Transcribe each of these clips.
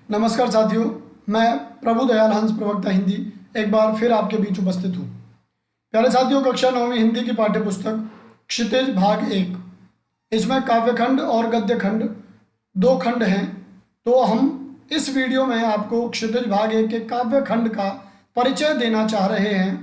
नमस्कार साथियों, मैं प्रभु दयाल हंस प्रवक्ता हिंदी एक बार फिर आपके बीच उपस्थित हूँ। प्यारे साथियों, कक्षा 9वीं हिंदी की पाठ्यपुस्तक क्षितिज भाग 1, इसमें काव्यखंड और गद्यखंड दो खंड हैं। तो हम इस वीडियो में आपको क्षितिज भाग 1 के काव्यखंड का परिचय देना चाह रहे हैं।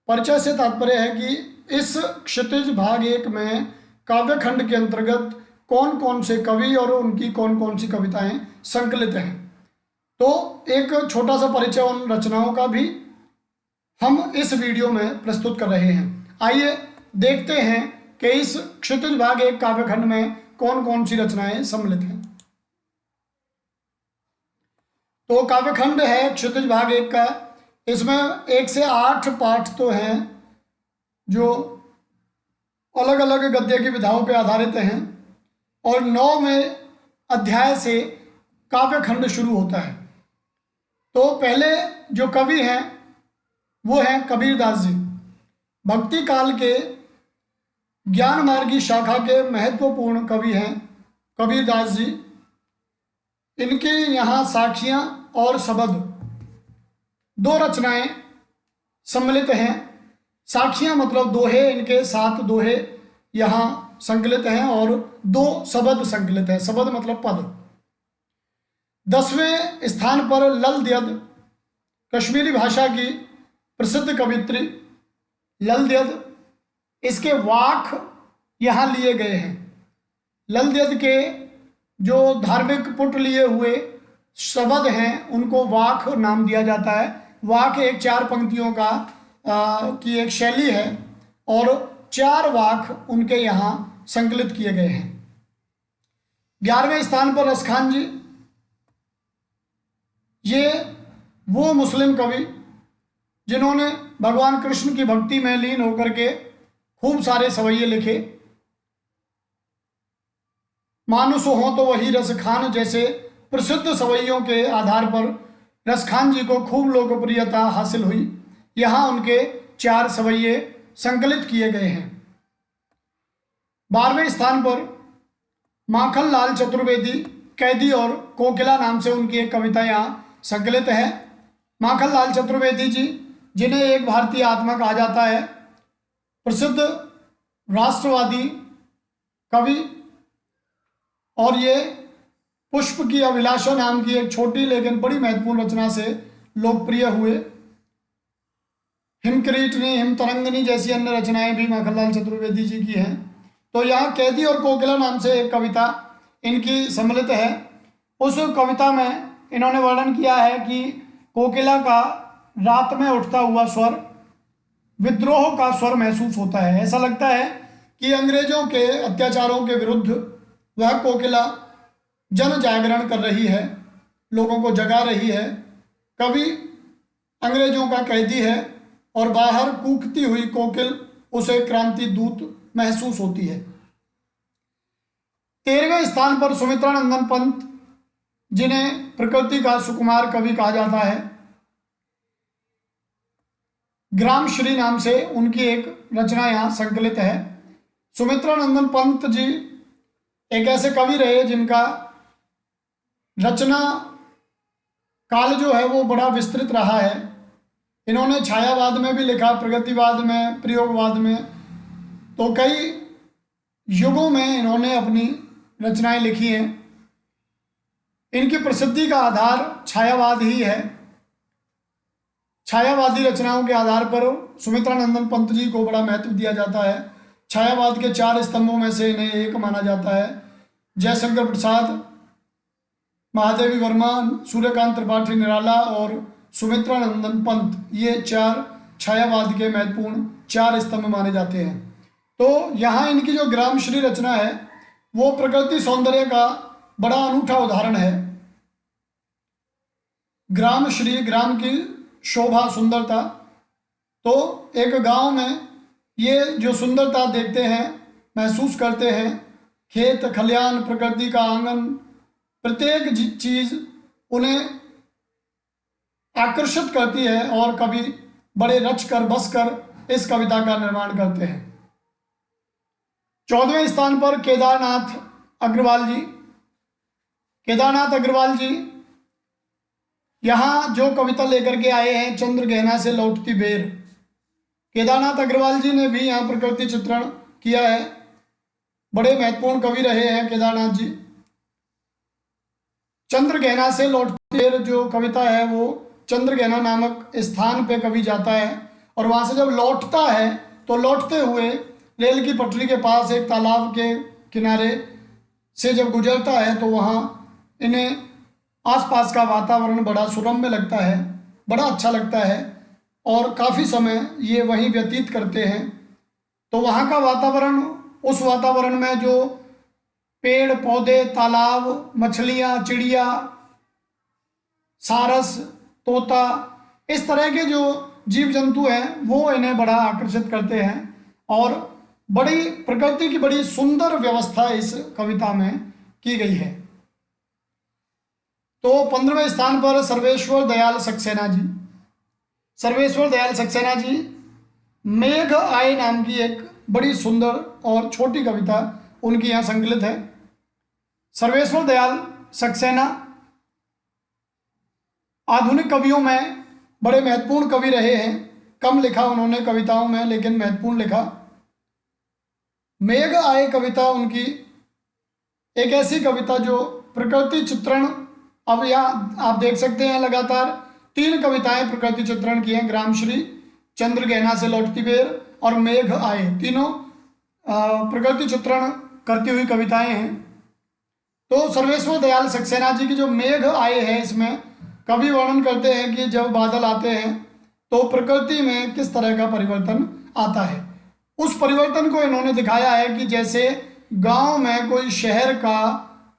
परिचय से तात्पर्य है कि इस क्षितिज भाग 1 में काव्यखंड के अंतर्गत कौन कौन से कवि और उनकी कौन कौन सी कविताएं संकलित हैं। तो एक छोटा सा परिचय उन रचनाओं का भी हम इस वीडियो में प्रस्तुत कर रहे हैं। आइए देखते हैं कि इस क्षितिज भाग 1 काव्यखंड में कौन कौन सी रचनाएं सम्मिलित हैं। तो काव्यखंड है क्षितिज भाग 1 का। इसमें 1 से 8 पाठ तो हैं जो अलग अलग गद्य की विधाओं पर आधारित हैं, और 9वें अध्याय से काव्यखंड शुरू होता है। तो पहले जो कवि हैं वो हैं कबीरदास जी। भक्ति काल के ज्ञान मार्गी शाखा के महत्वपूर्ण कवि हैं कबीरदास जी। इनके यहाँ साखियाँ और शबद दो रचनाएं सम्मिलित हैं। साखियाँ मतलब दोहे, इनके 7 दोहे यहाँ संकलित हैं और 2 शबद संकलित हैं। शबद मतलब पद। 10वें स्थान पर ललद्यद, कश्मीरी भाषा की प्रसिद्ध कवित्री ललद्यद, इसके वाक यहाँ लिए गए हैं। ललद्यद के जो धार्मिक पुट लिए हुए शब्द हैं उनको वाक नाम दिया जाता है। वाक एक 4 पंक्तियों का की एक शैली है और 4 वाक उनके यहाँ संकलित किए गए हैं। 11वें स्थान पर रसखान जी, ये वो मुस्लिम कवि जिन्होंने भगवान कृष्ण की भक्ति में लीन होकर के खूब सारे सवैये लिखे। मानुसो हो तो वही रसखान जैसे प्रसिद्ध सवैयों के आधार पर रसखान जी को खूब लोकप्रियता हासिल हुई। यहाँ उनके 4 सवैये संकलित किए गए हैं। 12वें स्थान पर माखन लाल चतुर्वेदी, कैदी और कोकिला नाम से उनकी एक कविता यहाँ संकलित है। माखन लाल चतुर्वेदी जी, जिन्हें एक भारतीय आत्मा कहा जाता है, प्रसिद्ध राष्ट्रवादी कवि, और ये पुष्प की अभिलाषा नाम की एक छोटी लेकिन बड़ी महत्वपूर्ण रचना से लोकप्रिय हुए। हिमक्रीटनी, हिमतरंगिनी जैसी अन्य रचनाएं भी माखनलाल चतुर्वेदी जी की हैं। तो यहाँ कैदी और कोकिला नाम से एक कविता इनकी सम्मिलित है। उस कविता में इन्होंने वर्णन किया है कि कोकिला का रात में उठता हुआ स्वर विद्रोह का स्वर महसूस होता है। ऐसा लगता है कि अंग्रेजों के अत्याचारों के विरुद्ध वह कोकिला जन जागरण कर रही है, लोगों को जगा रही है। कवि अंग्रेजों का कैदी है और बाहर कूकती हुई कोकिल उसे क्रांति दूत महसूस होती है। 13वें स्थान पर सुमित्रा नंदन पंत, जिन्हें प्रकृति का सुकुमार कवि कहा जाता है। ग्राम श्री नाम से उनकी एक रचना यहाँ संकलित है। सुमित्रा नंदन पंत जी एक ऐसे कवि रहे जिनका रचना काल जो है वो बड़ा विस्तृत रहा है। इन्होंने छायावाद में भी लिखा, प्रगतिवाद में, प्रयोगवाद में, तो कई युगों में इन्होंने अपनी रचनाएं लिखी हैं। इनकी प्रसिद्धि का आधार छायावाद ही है। छायावादी रचनाओं के आधार पर सुमित्रा नंदन पंत जी को बड़ा महत्व दिया जाता है। छायावाद के 4 स्तंभों में से इन्हें एक माना जाता है। जयशंकर प्रसाद, महादेवी वर्मा, सूर्यकांत त्रिपाठी निराला और सुमित्रा नंदन पंत, ये 4 छायावाद के महत्वपूर्ण 4 स्तंभ माने जाते हैं। तो यहाँ इनकी जो ग्राम श्री रचना है वो प्रकृति सौंदर्य का बड़ा अनूठा उदाहरण है। ग्राम श्री, ग्राम की शोभा, सुंदरता। तो एक गांव में ये जो सुंदरता देखते हैं, महसूस करते हैं, खेत खलियान, प्रकृति का आंगन, प्रत्येक चीज उन्हें आकर्षित करती है और कभी बड़े रच कर बस कर इस कविता का निर्माण करते हैं। 14वें स्थान पर केदारनाथ अग्रवाल जी। केदारनाथ अग्रवाल जी यहाँ जो कविता लेकर के आए हैं, चंद्र गहना से लौटती बेर। केदारनाथ अग्रवाल जी ने भी यहाँ प्रकृति चित्रण किया है। बड़े महत्वपूर्ण कवि रहे हैं केदारनाथ जी। चंद्र गहना से लौटती बेर जो कविता है वो चंद्रगहना नामक स्थान पे कवि जाता है और वहां से जब लौटता है तो लौटते हुए रेल की पटरी के पास एक तालाब के किनारे से जब गुजरता है तो वहाँ इन्हें आसपास का वातावरण बड़ा सुरम्य लगता है, बड़ा अच्छा लगता है और काफ़ी समय ये वहीं व्यतीत करते हैं। तो वहाँ का वातावरण, उस वातावरण में जो पेड़ पौधे, तालाब, मछलियाँ, चिड़िया, सारस, तोता, इस तरह के जो जीव जंतु हैं वो इन्हें बड़ा आकर्षित करते हैं और बड़ी प्रकृति की बड़ी सुंदर व्यवस्था इस कविता में की गई है। तो 15वें स्थान पर सर्वेश्वर दयाल सक्सेना जी। सर्वेश्वर दयाल सक्सेना जी मेघ आए नाम की एक बड़ी सुंदर और छोटी कविता उनकी यहाँ संकलित है। सर्वेश्वर दयाल सक्सेना आधुनिक कवियों में बड़े महत्वपूर्ण कवि रहे हैं। कम लिखा उन्होंने कविताओं में, लेकिन महत्वपूर्ण लिखा। मेघ आए कविता उनकी एक ऐसी कविता जो प्रकृति चित्रण, अब यहाँ आप देख सकते हैं लगातार 3 कविताएं प्रकृति चित्रण की हैं। ग्रामश्री, चंद्र गहना से लौटती बेर और मेघ आए, तीनों प्रकृति चित्रण करती हुई कविताएं हैं। तो सर्वेश्वर दयाल सक्सेना जी की जो मेघ आए है, इसमें कवि वर्णन करते हैं कि जब बादल आते हैं तो प्रकृति में किस तरह का परिवर्तन आता है। उस परिवर्तन को इन्होंने दिखाया है कि जैसे गांव में कोई शहर का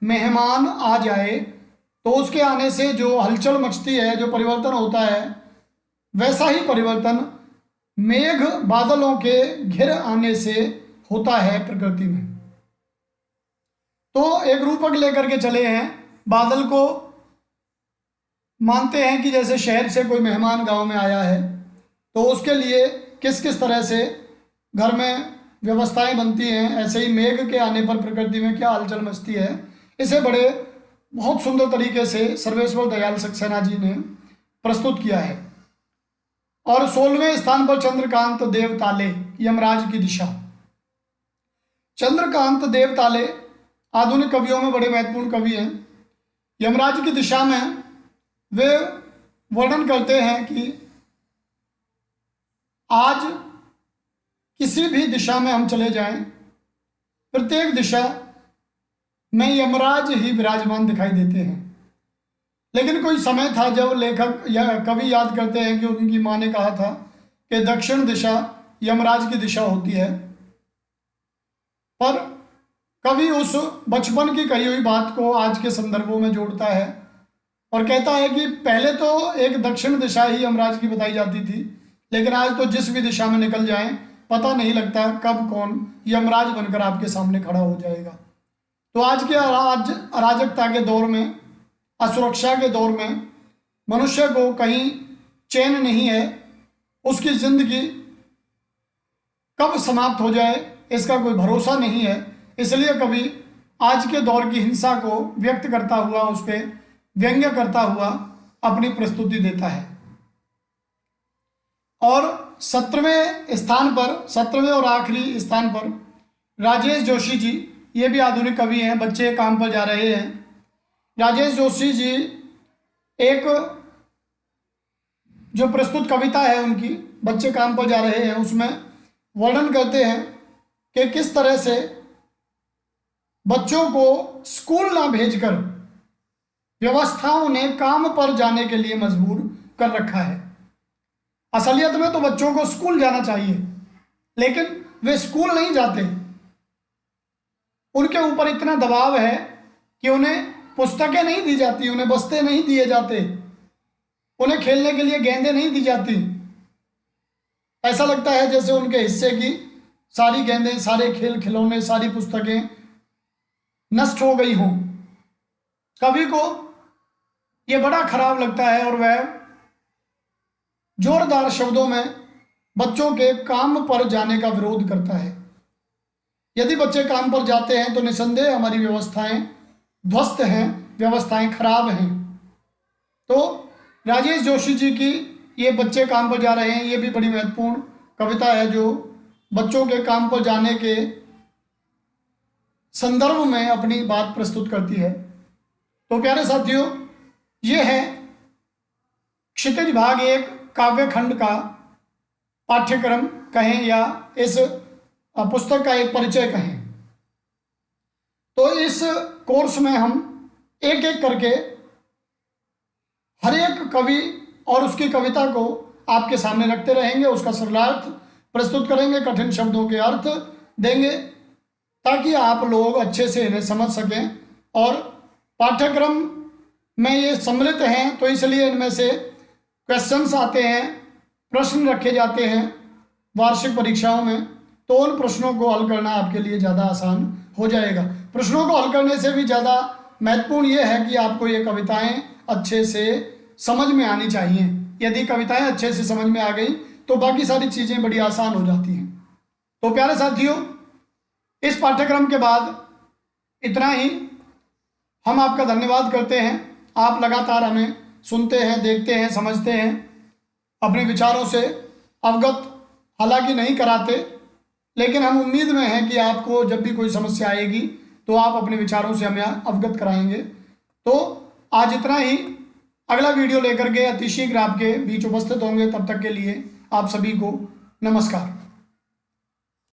मेहमान आ जाए तो उसके आने से जो हलचल मचती है, जो परिवर्तन होता है, वैसा ही परिवर्तन मेघ बादलों के घिर आने से होता है प्रकृति में। तो एक रूपक लेकर के चले हैं। बादल को मानते हैं कि जैसे शहर से कोई मेहमान गांव में आया है तो उसके लिए किस किस तरह से घर में व्यवस्थाएं बनती हैं, ऐसे ही मेघ के आने पर प्रकृति में क्या हलचल मचती है, इसे बड़े बहुत सुंदर तरीके से सर्वेश्वर दयाल सक्सेना जी ने प्रस्तुत किया है। और 16वें स्थान पर चंद्रकांत देवताले, यमराज की दिशा। चंद्रकांत देवताले आधुनिक कवियों में बड़े महत्वपूर्ण कवि हैं। यमराज की दिशा में वे वर्णन करते हैं कि आज किसी भी दिशा में हम चले जाएं, प्रत्येक दिशा में यमराज ही विराजमान दिखाई देते हैं। लेकिन कोई समय था जब लेखक या कवि याद करते हैं कि उनकी माँ ने कहा था कि दक्षिण दिशा यमराज की दिशा होती है, पर कवि उस बचपन की कही हुई बात को आज के संदर्भों में जोड़ता है और कहता है कि पहले तो एक दक्षिण दिशा ही यमराज की बताई जाती थी, लेकिन आज तो जिस भी दिशा में निकल जाएं पता नहीं लगता कब कौन यमराज बनकर आपके सामने खड़ा हो जाएगा। तो आज के अराजकता के दौर में, असुरक्षा के दौर में मनुष्य को कहीं चैन नहीं है, उसकी जिंदगी कब समाप्त हो जाए इसका कोई भरोसा नहीं है। इसलिए कभी आज के दौर की हिंसा को व्यक्त करता हुआ, उस पर व्यंग्य करता हुआ अपनी प्रस्तुति देता है। और 17वें स्थान पर, 17वें और आखिरी स्थान पर राजेश जोशी जी, ये भी आधुनिक कवि हैं, बच्चे काम पर जा रहे हैं। राजेश जोशी जी एक जो प्रस्तुत कविता है उनकी, बच्चे काम पर जा रहे हैं, उसमें वर्णन करते हैं कि किस तरह से बच्चों को स्कूल ना भेजकर व्यवस्थाओं ने काम पर जाने के लिए मजबूर कर रखा है। असलियत में तो बच्चों को स्कूल जाना चाहिए, लेकिन वे स्कूल नहीं जाते। उनके ऊपर इतना दबाव है कि उन्हें पुस्तकें नहीं दी जाती, उन्हें बस्ते नहीं दिए जाते, उन्हें खेलने के लिए गेंदें नहीं दी जाती। ऐसा लगता है जैसे उनके हिस्से की सारी गेंदें, सारे खेल खिलौने, सारी पुस्तकें नष्ट हो गई हों। कवि को यह बड़ा खराब लगता है और वह जोरदार शब्दों में बच्चों के काम पर जाने का विरोध करता है। यदि बच्चे काम पर जाते हैं तो निसंदेह हमारी व्यवस्थाएं ध्वस्त हैं, व्यवस्थाएं खराब हैं। तो राजेश जोशी जी की ये बच्चे काम पर जा रहे हैं, ये भी बड़ी महत्वपूर्ण कविता है जो बच्चों के काम पर जाने के संदर्भ में अपनी बात प्रस्तुत करती है। तो प्यारे साथियों, ये है क्षितिज भाग 1 काव्य खंड का पाठ्यक्रम कहें या इस पुस्तक का एक परिचय कहें। तो इस कोर्स में हम एक एक करके हर एक कवि और उसकी कविता को आपके सामने रखते रहेंगे, उसका सरलार्थ प्रस्तुत करेंगे, कठिन शब्दों के अर्थ देंगे ताकि आप लोग अच्छे से इन्हें समझ सकें। और पाठ्यक्रम में ये सम्मिलित हैं तो इसलिए इनमें से क्वेश्चंस आते हैं, प्रश्न रखे जाते हैं वार्षिक परीक्षाओं में, तो उन प्रश्नों को हल करना आपके लिए ज़्यादा आसान हो जाएगा। प्रश्नों को हल करने से भी ज़्यादा महत्वपूर्ण ये है कि आपको ये कविताएं अच्छे से समझ में आनी चाहिए। यदि कविताएं अच्छे से समझ में आ गई तो बाकी सारी चीज़ें बड़ी आसान हो जाती हैं। तो प्यारे साथियों, इस पाठ्यक्रम के बाद इतना ही। हम आपका धन्यवाद करते हैं। आप लगातार हमें सुनते हैं, देखते हैं, समझते हैं, अपने विचारों से अवगत हालांकि नहीं कराते, लेकिन हम उम्मीद में हैं कि आपको जब भी कोई समस्या आएगी तो आप अपने विचारों से हमें अवगत कराएंगे। तो आज इतना ही। अगला वीडियो लेकर के अति शीघ्र आपके बीच उपस्थित होंगे। तब तक के लिए आप सभी को नमस्कार।